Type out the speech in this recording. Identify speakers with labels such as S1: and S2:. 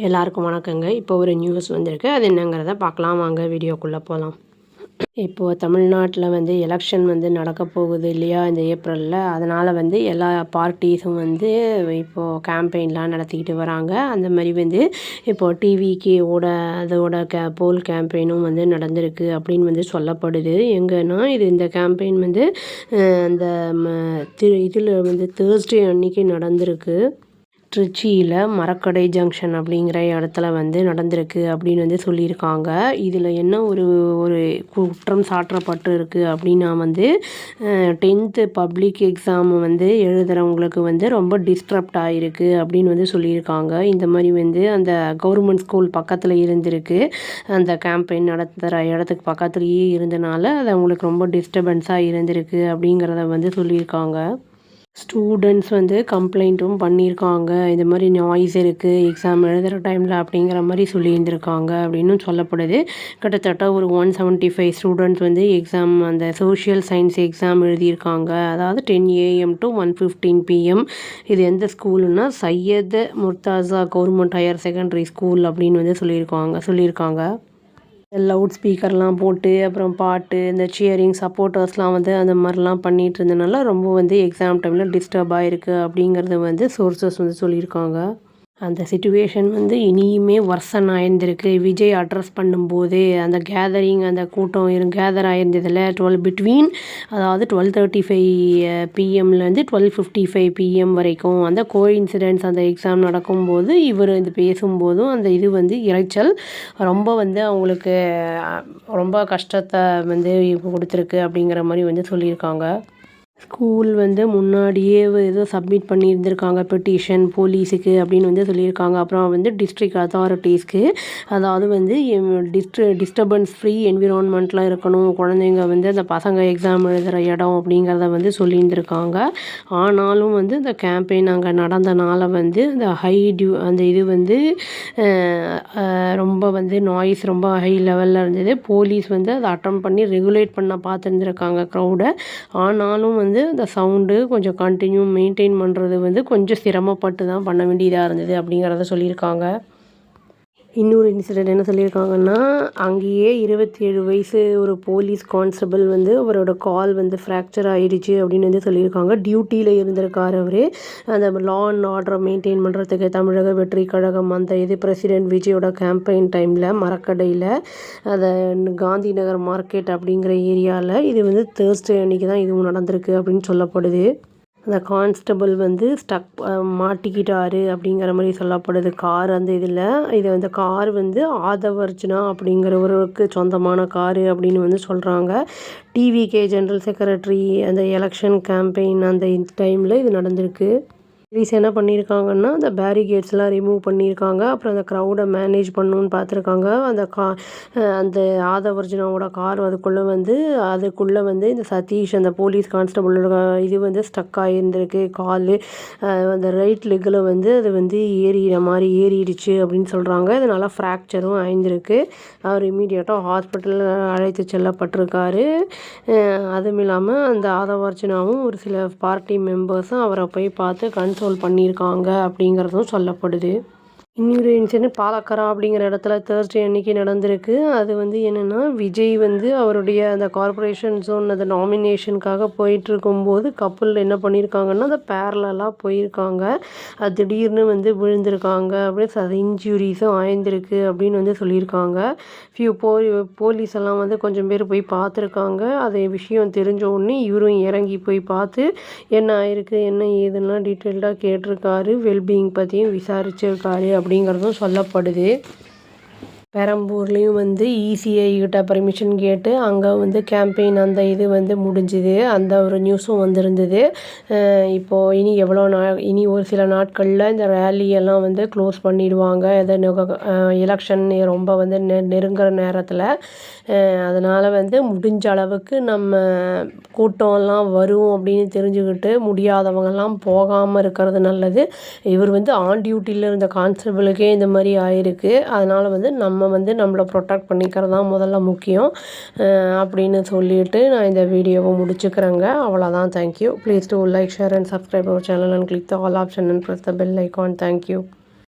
S1: எல்லாருக்கும் வணக்கங்க. இப்போ ஒரு நியூஸ் வந்திருக்கு. அது என்னங்கிறத பார்க்கலாம் வாங்க வீடியோக்குள்ளே போகலாம். இப்போது தமிழ்நாட்டில் வந்து எலெக்ஷன் வந்து நடக்க போகுது இல்லையா இந்த ஏப்ரலில். அதனால் வந்து எல்லா பார்ட்டிஸும் வந்து இப்போது கேம்பெயின்லாம் நடத்திக்கிட்டு வராங்க. அந்த மாதிரி வந்து இப்போது டிவிக்கோட அதோட போல் கேம்பெயினும் வந்து நடந்திருக்கு அப்படின்னு வந்து சொல்லப்படுது. எங்கன்னா இது இந்த கேம்பெயின் வந்து அந்த இதில் வந்து தேர்ஸ்டே அன்னைக்கு நடந்திருக்கு. திருச்சியில் மரக்கடை ஜங்ஷன் அப்படிங்கிற இடத்துல வந்து நடந்திருக்கு அப்படின்னு வந்து சொல்லியிருக்காங்க. இதில் என்ன ஒரு ஒரு குற்றம் சாட்டப்பட்டிருக்கு அப்படின்னா வந்து 10th பப்ளிக் எக்ஸாம் வந்து எழுதுகிறவங்களுக்கு வந்து ரொம்ப டிஸ்டர்ப்ட் ஆகிருக்கு அப்படின்னு வந்து சொல்லியிருக்காங்க. இந்த மாதிரி வந்து அந்த கவர்மெண்ட் ஸ்கூல் பக்கத்தில் இருந்திருக்கு. அந்த கேம்பெயின் நடத்துகிற இடத்துக்கு பக்கத்துலேயே இருந்தனால அது அவங்களுக்கு ரொம்ப டிஸ்டர்பன்ஸாக இருந்திருக்கு அப்படிங்கிறத வந்து சொல்லியிருக்காங்க. ஸ்டூடெண்ட்ஸ் வந்து கம்ப்ளைண்ட்டும் பண்ணியிருக்காங்க. இது மாதிரி நாய்ஸ் இருக்குது எக்ஸாம் எழுதுகிற டைமில் அப்படிங்கிற மாதிரி சொல்லியிருந்திருக்காங்க அப்படின்னு சொல்லப்படுது. கிட்டத்தட்ட ஒரு 175 ஸ்டூடெண்ட்ஸ் வந்து எக்ஸாம் அந்த சோஷியல் சயின்ஸ் எக்ஸாம் எழுதியிருக்காங்க. அதாவது 10 AM to 1:15 PM. இது எந்த ஸ்கூலுன்னா Syed Murtaza government higher secondary school அப்படின்னு வந்து சொல்லியிருக்காங்க. லவுட் ஸ்பீக்கர்லாம் போட்டு அப்புறம் பாட்டு இந்த சியரிங் சப்போர்ட்டர்ஸ்லாம் வந்து அந்த மாதிரிலாம் பண்ணிகிட்டு இருந்தனால ரொம்ப வந்து எக்ஸாம் டைமில் டிஸ்டர்ப் ஆகிருக்கு அப்படிங்கிறத வந்து சோர்சஸ் வந்து சொல்லியிருக்காங்க. அந்த சிச்சுவேஷன் வந்து இனியுமே வர்சன் ஆயிருந்திருக்கு. விஜய் அட்ரஸ் பண்ணும்போது அந்த கேதரிங் அந்த கூட்டம் கேதர் ஆயிருந்ததில் பிட்வீன் அதாவது 12:35 PMலேருந்து 12:55 PM வரைக்கும் அந்த கோஇன்சிடென்ட்ஸ் அந்த எக்ஸாம் நடக்கும்போது இவர் இது பேசும்போதும் அந்த இது வந்து இரைச்சல் ரொம்ப வந்து அவங்களுக்கு ரொம்ப கஷ்டத்தை வந்து கொடுத்துருக்கு அப்படிங்கிற மாதிரி வந்து சொல்லியிருக்காங்க. ஸ்கூல் வந்து முன்னாடியே ஏதோ சப்மிட் பண்ணியிருந்திருக்காங்க பெட்டிஷன் போலீஸுக்கு அப்படின்னு வந்து சொல்லியிருக்காங்க. அப்புறம் வந்து டிஸ்ட்ரிக்ட் அத்தாரிட்டிஸ்க்கு அதாவது வந்து டிஸ்டர்பன்ஸ் ஃப்ரீ என்விரான்மெண்ட்டில் இருக்கணும் குழந்தைங்க வந்து அந்த பசங்க எக்ஸாம் எழுதுகிற இடம் அப்படிங்கிறத வந்து சொல்லியிருந்திருக்காங்க. ஆனாலும் வந்து இந்த கேம்பெயின் அங்கே நடந்தனால வந்து அந்த அந்த இது வந்து ரொம்ப வந்து நாய்ஸ் ரொம்ப ஹை லெவலில் இருந்தது. போலீஸ் வந்து அதை அட்டன் பண்ணி ரெகுலேட் பண்ண பார்த்துருந்துருக்காங்க க்ரௌடை. ஆனாலும் வந்து அந்த சவுண்டு கொஞ்சம் கண்டினியூ மெயின்டைன் பண்ணுறது வந்து கொஞ்சம் சிரமப்பட்டு தான் பண்ண வேண்டியதாக இருந்தது அப்படிங்கிறத சொல்லியிருக்காங்க. இன்னொரு இன்சிடெண்ட் என்ன சொல்லியிருக்காங்கன்னா அங்கேயே 27 வயசு ஒரு போலீஸ் கான்ஸ்டபிள் வந்து அவரோட கால் வந்து ஃப்ராக்சர் ஆகிடுச்சு அப்படின்னு வந்து சொல்லியிருக்காங்க. டியூட்டியில் இருந்திருக்கார் அவர். அந்த லா அண்ட் ஆர்டரை மெயின்டைன் பண்ணுறதுக்கு தமிழக வெற்றி கழகம் அந்த இது பிரசிடெண்ட் விஜயோட கேம்பெயின் டைமில் மரக்கடையில் அதை காந்தி நகர் மார்க்கெட் அப்படிங்கிற ஏரியாவில் இது வந்து தேர்ஸ்டே அன்றைக்கி தான் இதுவும் நடந்திருக்கு அப்படின்னு சொல்லப்படுது. அந்த கான்ஸ்டபிள் வந்து மாட்டிக்கிட்டாரு அப்படிங்கிற மாதிரி சொல்லப்படுது கார் அந்த இதில். இது அந்த கார் வந்து ஆதவர்ஜுனா அப்படிங்கிறவருக்கு சொந்தமான காரு அப்படின்னு வந்து சொல்கிறாங்க. டிவிகே ஜெனரல் செக்ரட்டரி அந்த எலெக்ஷன் கேம்பெயின் அந்த டைமில் இது நடந்திருக்கு. போலீஸ் என்ன பண்ணியிருக்காங்கன்னா அந்த பேரிகேட்ஸ்லாம் ரிமூவ் பண்ணியிருக்காங்க. அப்புறம் அந்த க்ரௌடை மேனேஜ் பண்ணணுன்னு பார்த்துருக்காங்க. அந்த ஆதவர்ஜுனாவோட கார் அதுக்குள்ளே வந்து இந்த சதீஷ் அந்த போலீஸ் கான்ஸ்டபிளோட இது வந்து ஸ்டக் ஆகியிருந்திருக்கு. அந்த ரைட் லெக்கில் வந்து அது வந்து ஏறிடுச்சு அப்படின்னு சொல்கிறாங்க. இதனால் ஃப்ராக்சரும் ஆயிருந்திருக்கு. அவர் இமீடியட்டாக ஹாஸ்பிட்டலில் அழைத்து செல்லப்பட்டிருக்காரு. அதுவும் இல்லாமல் அந்த ஆதவர்ஜுனாவும் ஒரு சில பார்ட்டி மெம்பர்ஸும் அவரை போய் பார்த்து கன்சோல் பண்ணியிருக்காங்க அப்படிங்கிறதும் சொல்லப்படுது. இன்னொரு இன்சிடென்ட் பாலக்கரா அப்படிங்கிற இடத்துல தேர்ஸ்டே அன்றைக்கி நடந்திருக்கு. அது வந்து என்னென்னா விஜய் வந்து அவருடைய அந்த கார்பரேஷன் ஜோன் அந்த நாமினேஷனுக்காக போயிட்டுருக்கும்போது கப்புள் என்ன பண்ணியிருக்காங்கன்னா அந்த பேரலாக போயிருக்காங்க. அது திடீர்னு வந்து விழுந்திருக்காங்க. அப்படியே இன்ஜுரிஸும் ஆயிருந்திருக்கு அப்படின்னு வந்து சொல்லியிருக்காங்க. போலீஸ் எல்லாம் வந்து கொஞ்சம் பேர் போய் பார்த்துருக்காங்க. அது விஷயம் தெரிஞ்ச உடனே இவரும் இறங்கி போய் பார்த்து என்ன ஆயிருக்கு என்ன ஏதுன்னா டீட்டெயில்டாக கேட்டிருக்காரு. வெல்பீயிங் பற்றியும் விசாரிச்சிருக்காரு அப்படிங்கிறதும் சொல்லப்படுது. பெரம்பூர்லேயும் வந்து இசிஐ கிட்ட பர்மிஷன் கேட்டு அங்கே வந்து கேம்பெயின் அந்த இது வந்து முடிஞ்சுது. அந்த ஒரு நியூஸும் வந்திருந்தது. இப்போது இனி ஒரு சில நாட்களில் இந்த ரேலியெல்லாம் வந்து க்ளோஸ் பண்ணிடுவாங்க. எலெக்ஷன் ரொம்ப வந்து நெருங்குற நேரத்தில். அதனால் வந்து முடிஞ்ச அளவுக்கு நம்ம கூட்டம்லாம் வரும் அப்படின்னு தெரிஞ்சுக்கிட்டு முடியாதவங்கெல்லாம் போகாமல் இருக்கிறது நல்லது. இவர் வந்து ஆன் டியூட்டியில் இருந்த கான்ஸ்டபிளுக்கே இந்த மாதிரி ஆயிருக்கு. அதனால் வந்து நம்மளை ப்ரொடெக்ட் பண்ணிக்கிறது தான் முதல்ல முக்கியம் அப்படின்னு சொல்லிட்டு நான் இந்த வீடியோவை முடிச்சுக்கிறேங்க. அவ்வளோதான். Thank you. Please do like, share and subscribe our channel and click the all option and press the bell icon. Thank you.